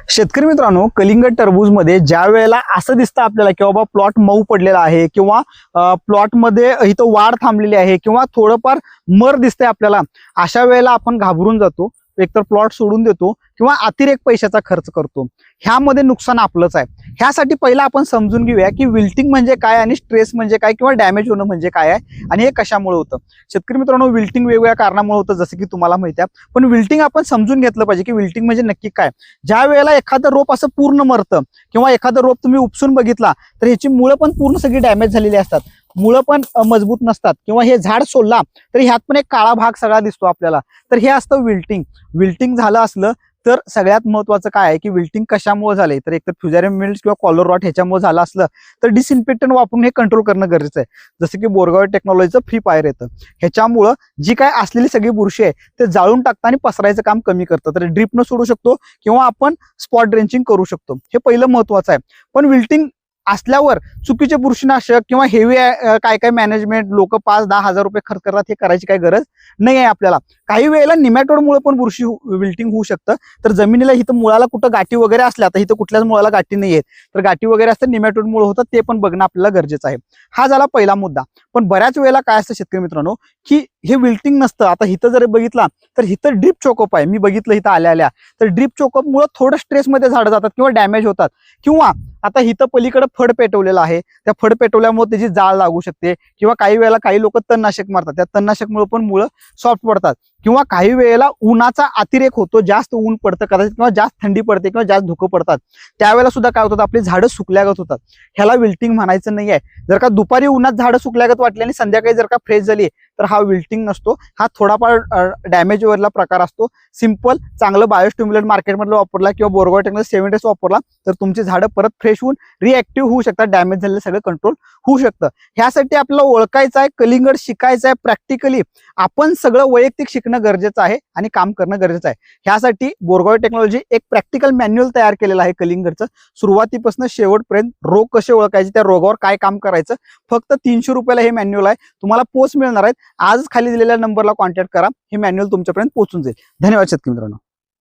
शेतकरी मित्रांनो, कलिंगड टरबूज मध्ये ज्या वेळेला असं दिसतं आपल्याला की बाबा प्लॉट मऊ पडलेला आहे किंवा प्लॉट मध्ये इथं वाढ थांबलेली आहे किंवा थोडंफार मर दिसतंय आपल्याला, अशा वेळेला आपण घाबरून जातो, एकतर प्लॉट सोडून देतो किंवा अतिरेक पैशाचा खर्च करतो. ह्यामध्ये नुकसान आपलंच आहे. ह्यासाठी पहिला आपण समजून घेऊया की विल्टिंग म्हणजे काय आणि स्ट्रेस म्हणजे काय किंवा डॅमेज होणं म्हणजे काय आहे आणि हे कशामुळे होतं. शेतकरी मित्रांनो, विल्टिंग वेगवेगळ्या कारणामुळे होतं, जसं की तुम्हाला माहिती आहे. पण विल्टिंग आपण समजून घेतलं पाहिजे की विल्टिंग म्हणजे नक्की काय. ज्या वेळेला एखादं रोप असं पूर्ण मरतं किंवा एखादं रोप तुम्ही उपसून बघितला तर ह्याची मुळं पण पूर्ण सगळी डॅमेज झालेली असतात, मुळं पण मजबूत नसतात किंवा हे झाड सोडला तर ह्यात पण एक काळा भाग सगळा दिसतो आपल्याला, तर हे असतं विल्टिंग. विल्टिंग झालं असलं तर सगळ्यात महत्वाचं काय आहे की विल्टिंग कशामुळे झाले, तर एकतर फ्युजारियम मिल्ड्स किंवा कॉलर रॉट ह्याच्यामुळे झालं असलं तर डिसइन्फेक्टंट वापरून हे कंट्रोल करणं गरजेचं आहे. जसं की बोरगाव टेक्नॉलॉजीचं फ्री फायर येतं, ह्याच्यामुळं जी काय असलेली सगळी बुरशी आहे ते जाळून टाकतं आणि पसरायचं काम कमी करतं. तर ड्रिपनं सोडू शकतो किंवा आपण स्पॉट ड्रेंचिंग करू शकतो, हे पहिलं महत्वाचं आहे. पण विल्टिंग असल्यावर चुकीचे बुरशीनाशक किंवा हेवी काय काय मॅनेजमेंट लोक 5-10 हजार रुपये खर्च करतात, हे करायची काही गरज नाही आहे आपल्याला. काही वेळेला निमॅटोडमुळे पण बुरशी विल्टिंग होऊ शकतं. तर जमिनीला इथं मुळाला कुठं गाठी वगैरे असल्या, तर इथं कुठल्याच मुळाला गाठी नाही आहेत, तर गाठी वगैरे असतात निमॅटोडमुळे होतं, ते पण बघणं आपल्याला गरजेचं आहे. हा झाला पहिला मुद्दा. पण बऱ्याच वेळेला काय असतं शेतकरी मित्रांनो की हे विल्टिंग नसतं. आता इथं जर बघितला तर इथं ड्रिप चोकअप आहे, मी बघितलं इथं आल्या तर ड्रिप चोकअपमुळे थोडं स्ट्रेसमध्ये झाडं जातात किंवा डॅमेज होतात. किंवा आता इथं पलीकडे फड पेटवलेलं आहे, त्या फड पेटवल्यामुळे त्याची जाळ लागू शकते किंवा काही वेळेला काही लोक तणनाशक मारतात, त्या तणनाशकमुळे पण मुळं सॉफ्ट पडतात. किंवा काही वेळेला उन्हाचा अतिरेक होतो, जास्त ऊन पडतं कदाचित किंवा जास्त थंडी पडते किंवा जास्त धुकं पडतात, त्यावेळेला सुद्धा काय होतं, आपली झाडं सुकल्यागत होतात. ह्याला विल्टिंग म्हणायचं नाही आहे. जर का दुपारी उन्हात झाडं सुकल्यागत वाटली आणि संध्याकाळी जर का फ्रेश झाली तर हा विल्टिंग नसतो, हा थोडाफार डॅमेज वरला प्रकार असतो. सिंपल चांगलं बायोस्टिम्युलंट मार्केटमधलं वापरला किंवा बोरगाव टेक्नॉलॉजी 7 डेज वापरला तर तुमची झाडं परत फ्रेश होऊन रिॲक्टिव्ह होऊ शकतात, डॅमेज झालेलं सगळं कंट्रोल होऊ शकतं. ह्यासाठी आपल्याला ओळखायचं आहे, कलिंगड शिकायचं आहे प्रॅक्टिकली. आपण सगळं वैयक्तिक शिकणं गरजेचं आहे आणि काम करणं गरजेचं आहे. ह्यासाठी बोरगाव टेक्नॉलॉजी एक प्रॅक्टिकल मॅन्युअल तयार केलेलं आहे कलिंगडचं, सुरुवातीपासून शेवटपर्यंत. रोग कसे ओळखायचे, त्या रोगावर काय काम करायचं, फक्त 300 रुपयाला हे मॅन्युअल आहे. तुम्हाला पोस्ट मिळणार आहेत. आज खाली दिलेल्या नंबरला कॉन्टॅक्ट करा, हे मॅन्युअल तुमच्यापर्यंत पोहोचून जाईल. धन्यवाद शेतकरी मित्रांनो.